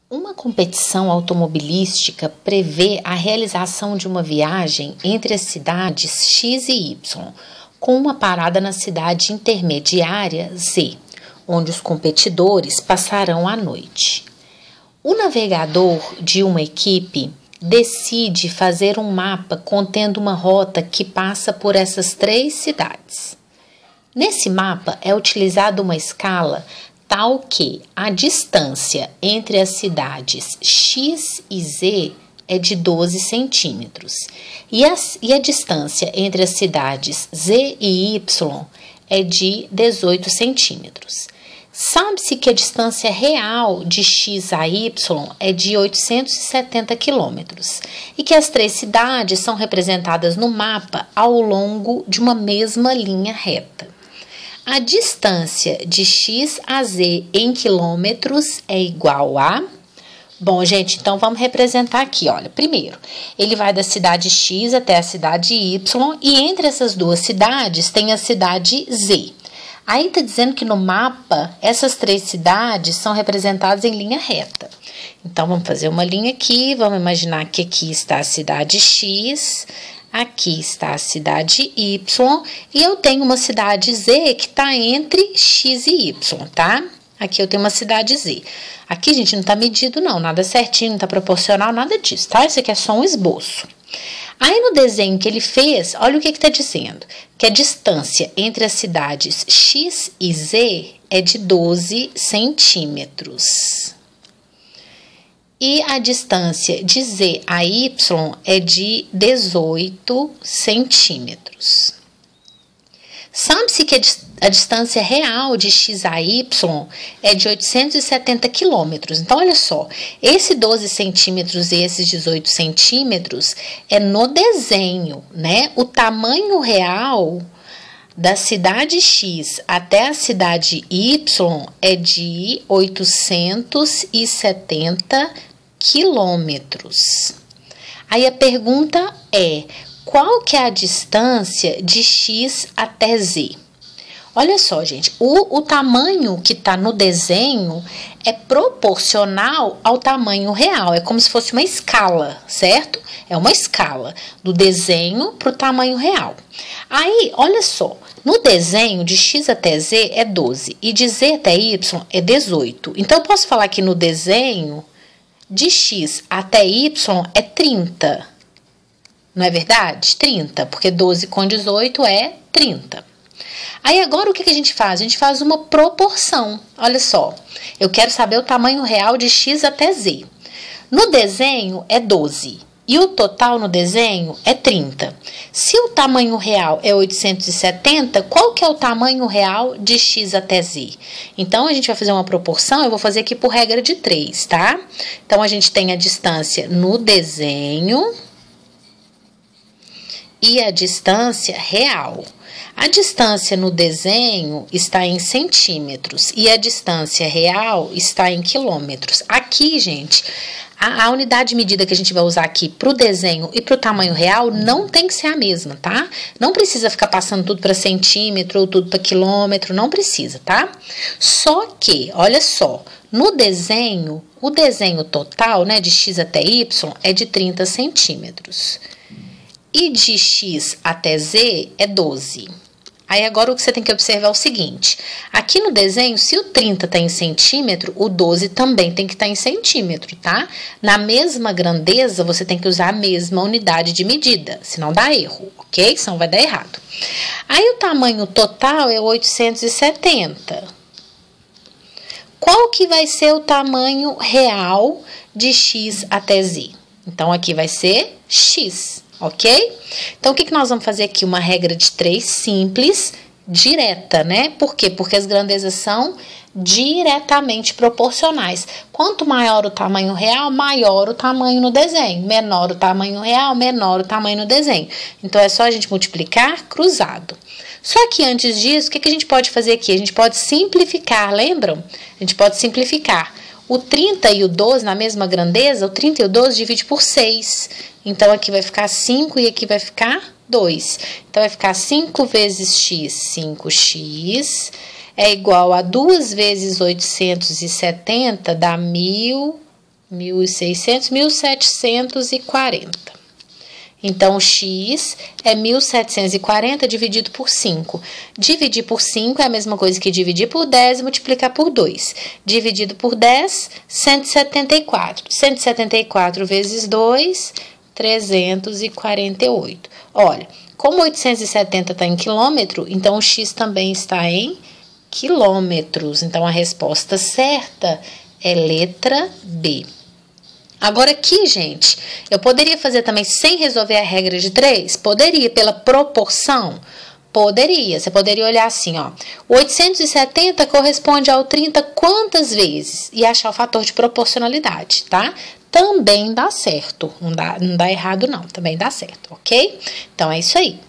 Uma competição automobilística prevê a realização de uma viagem entre as cidades X e Y, com uma parada na cidade intermediária Z, onde os competidores passarão a noite. O navegador de uma equipe decide fazer um mapa contendo uma rota que passa por essas três cidades. Nesse mapa é utilizada uma escala tal que a distância entre as cidades X e Z é de 12 centímetros e a distância entre as cidades Z e Y é de 18 centímetros. Sabe-se que a distância real de X a Y é de 870 quilômetros e que as três cidades são representadas no mapa ao longo de uma mesma linha reta. A distância de X a Z em quilômetros é igual a... Bom, gente, então vamos representar aqui, olha. Primeiro, ele vai da cidade X até a cidade Y e entre essas duas cidades tem a cidade Z. Aí tá dizendo que no mapa essas três cidades são representadas em linha reta. Então, vamos fazer uma linha aqui, vamos imaginar que aqui está a cidade X... Aqui está a cidade Y e eu tenho uma cidade Z que está entre X e Y, tá? Aqui eu tenho uma cidade Z. Aqui, gente, não está medido não, nada certinho, não está proporcional, nada disso, tá? Isso aqui é só um esboço. Aí no desenho que ele fez, olha o que está dizendo. Que a distância entre as cidades X e Z é de 12 centímetros. E a distância de Z a Y é de 18 centímetros. Sabe-se que a distância real de X a Y é de 870 quilômetros. Então, olha só, esse 12 centímetros e esses 18 centímetros é no desenho, né? O tamanho real da cidade X até a cidade Y é de 870 quilômetros. Aí a pergunta é, qual que é a distância de X até Z? Olha só, gente, o tamanho que está no desenho é proporcional ao tamanho real, é como se fosse uma escala, certo? É uma escala do desenho para o tamanho real. Aí, olha só, no desenho de X até Z é 12 e de Z até Y é 18. Então, eu posso falar que no desenho de X até Y é 30. Não é verdade? 30, porque 12 com 18 é 30. Aí agora o que a gente faz? A gente faz uma proporção. Olha só, eu quero saber o tamanho real de X até Z. No desenho é 12 e o total no desenho é 30. Se o tamanho real é 870, qual que é o tamanho real de X até Z? Então, a gente vai fazer uma proporção, eu vou fazer aqui por regra de 3, tá? Então, a gente tem a distância no desenho e a distância real. A distância no desenho está em centímetros e a distância real está em quilômetros. Aqui, gente, a unidade de medida que a gente vai usar aqui para o desenho e para o tamanho real não tem que ser a mesma, tá? Não precisa ficar passando tudo para centímetro ou tudo para quilômetro, não precisa, tá? Só que, olha só, no desenho, o desenho total, né, de X até Y é de 30 centímetros. E de X até Z é 12. Aí agora o que você tem que observar é o seguinte, aqui no desenho, se o 30 está em centímetro, o 12 também tem que estar em centímetro, tá? Na mesma grandeza, você tem que usar a mesma unidade de medida, senão dá erro, ok? Senão vai dar errado. Aí o tamanho total é 870. Qual que vai ser o tamanho real de X até Z? Então, aqui vai ser X. Ok? Então, o que nós vamos fazer aqui? Uma regra de 3 simples, direta, né? Por quê? Porque as grandezas são diretamente proporcionais. Quanto maior o tamanho real, maior o tamanho no desenho. Menor o tamanho real, menor o tamanho no desenho. Então, é só a gente multiplicar cruzado. Só que antes disso, o que a gente pode fazer aqui? A gente pode simplificar, lembram? A gente pode simplificar. O 30 e o 12, na mesma grandeza, o 30 e o 12 divide por 6. Então, aqui vai ficar 5 e aqui vai ficar 2. Então, vai ficar 5 vezes x, 5x, é igual a 2 vezes 870, dá 1.000 1.600, 1.740. Então, x é 1.740 dividido por 5. Dividir por 5 é a mesma coisa que dividir por 10 e multiplicar por 2. Dividido por 10, 174. 174 vezes 2, 348. Olha, como 870 está em quilômetro, então o x também está em quilômetros. Então, a resposta certa é letra B. Agora aqui, gente, eu poderia fazer também sem resolver a regra de 3? Poderia, pela proporção? Poderia. Você poderia olhar assim, ó. O 870 corresponde ao 30 quantas vezes? E achar o fator de proporcionalidade, tá? Também dá certo. Não dá errado, não. Também dá certo, ok? Então, é isso aí.